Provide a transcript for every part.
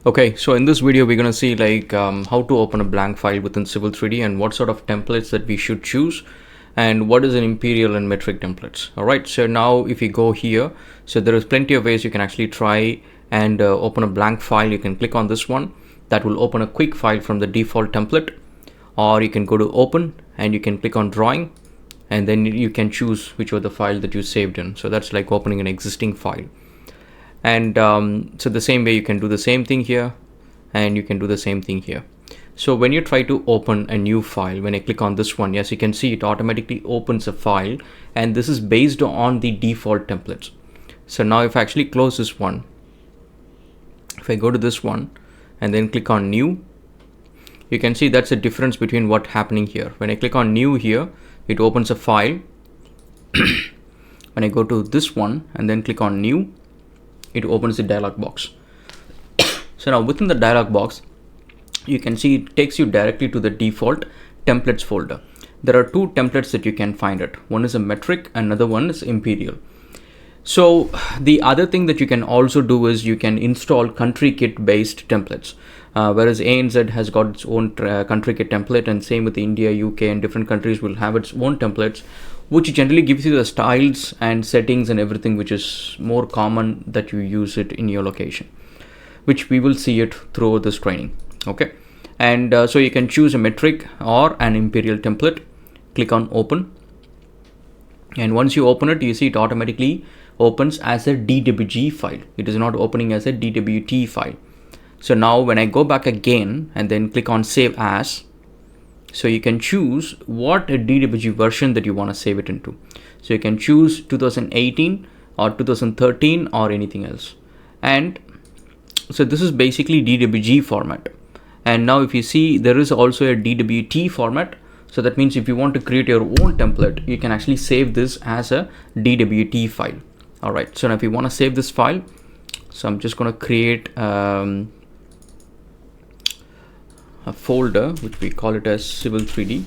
Okay, so in this video, we're going to see how to open a blank file within Civil 3D and what sort of templates that we should choose and what is an imperial and metric templates. All right, so now if you go here, so there is plenty of ways you can actually try and open a blank file. You can click on this one that will open a quick file from the default template, or you can go to open and you can click on drawing and then you can choose which of the file that you saved in. So that's like opening an existing file. And so the same way you can do the same thing here and you can do the same thing here. So when you try to open a new file, when I click on this one, yes, you can see it automatically opens a file, and this is based on the default templates. So now if I actually close this one, if I go to this one and then click on new, you can see that's the difference between what's happening here. When I click on new here, it opens a file. When I go to this one and then click on new, it opens the dialog box. So now within the dialog box, you can see it takes you directly to the default templates folder. There are two templates that you can find it. One is a metric, another one is imperial. So the other thing that you can also do is you can install country kit based templates. Whereas ANZ has got its own country kit template, and same with India, UK, and different countries will have its own templates, which generally gives you the styles and settings and everything which is more common that you use it in your location, which we will see it through this training. Okay, and so you can choose a metric or an imperial template. Click on open, and once you open it, you see it automatically opens as a DWG file. It is not opening as a DWT file. So now when I go back again and then click on save as, so you can choose what a DWG version that you want to save it into. So you can choose 2018 or 2013 or anything else. And so this is basically DWG format. And now if you see, there is also a DWT format. So that means if you want to create your own template, you can actually save this as a DWT file. All right, so now if you want to save this file, so I'm just going to create a folder, which we call it as Civil 3D.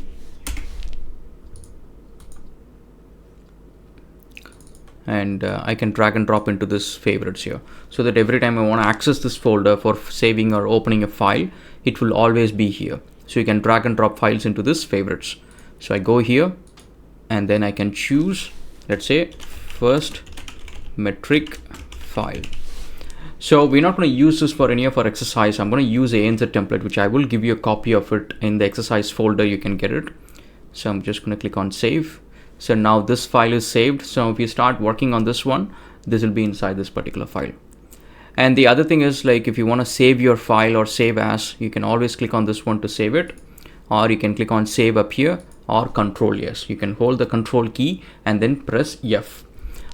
And I can drag and drop into this favorites here, so that every time I want to access this folder for saving or opening a file, it will always be here. So you can drag and drop files into this favorites. So I go here and then I can choose, let's say, first metric file. So we're not going to use this for any of our exercise. I'm going to use ANZ template, which I will give you a copy of it in the exercise folder. You can get it. So I'm just going to click on save. So now this file is saved. So if you start working on this one, this will be inside this particular file. And the other thing is, like, if you want to save your file or save as, you can always click on this one to save it, or you can click on save up here, or control yes. You can hold the control key and then press F.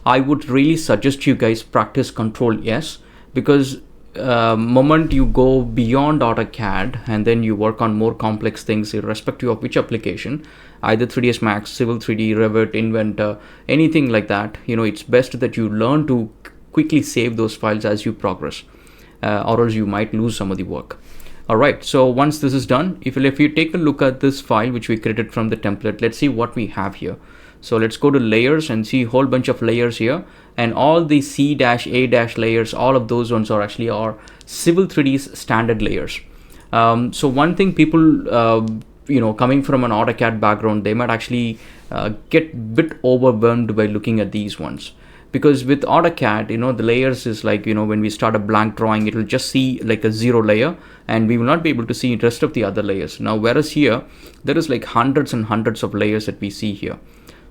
I would really suggest you guys practice control yes, because moment you go beyond AutoCAD and then you work on more complex things, irrespective of which application, either 3ds Max, Civil 3D, Revit, Inventor, anything like that, it's best that you learn to quickly save those files as you progress, or else you might lose some of the work. All right, so once this is done, if you take a look at this file which we created from the template, let's see what we have here. So let's go to layers and see a whole bunch of layers here, and all the C-A- layers, all of those ones are actually our Civil 3D's standard layers. So one thing people, coming from an AutoCAD background, they might actually get a bit overwhelmed by looking at these ones. Because with AutoCAD, the layers is like, when we start a blank drawing, it will just see like a 0 layer, and we will not be able to see the rest of the other layers. Now, whereas here, there is like hundreds and hundreds of layers that we see here.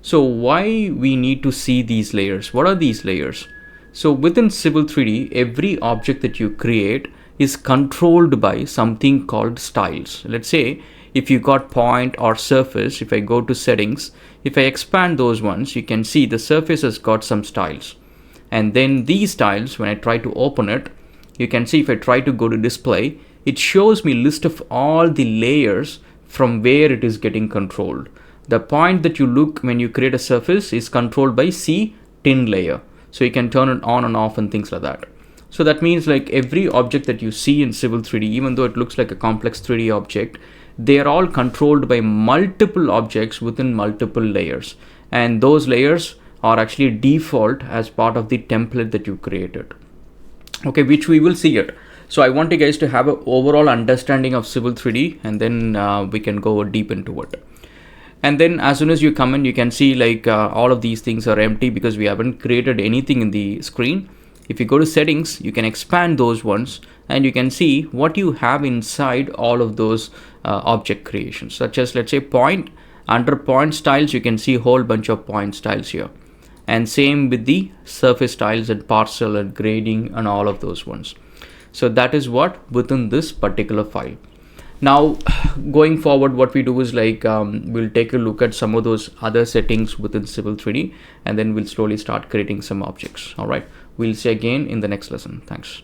So why we need to see these layers? What are these layers? So within Civil 3D, every object that you create is controlled by something called styles. Let's say if you got point or surface, if I go to settings, if I expand those ones, you can see the surface has got some styles. And then these styles, when I try to open it, you can see if I try to go to display, it shows me list of all the layers from where it is getting controlled. The point that you look when you create a surface is controlled by tin layer. So you can turn it on and off and things like that. So that means like every object that you see in Civil 3D, even though it looks like a complex 3D object, they are all controlled by multiple objects within multiple layers. And those layers are actually default as part of the template that you created. Okay, which we will see it. So I want you guys to have an overall understanding of Civil 3D, and then we can go deep into it. And then as soon as you come in, you can see like all of these things are empty because we haven't created anything in the screen. If you go to settings, you can expand those ones and you can see what you have inside all of those object creations, such as, let's say, point. Under point styles, you can see a whole bunch of point styles here. And same with the surface styles and parcel and grading and all of those ones. So that is what within this particular file. Now going forward, what we do is like we'll take a look at some of those other settings within Civil 3D, and then we'll slowly start creating some objects. All right, we'll see again in the next lesson. Thanks.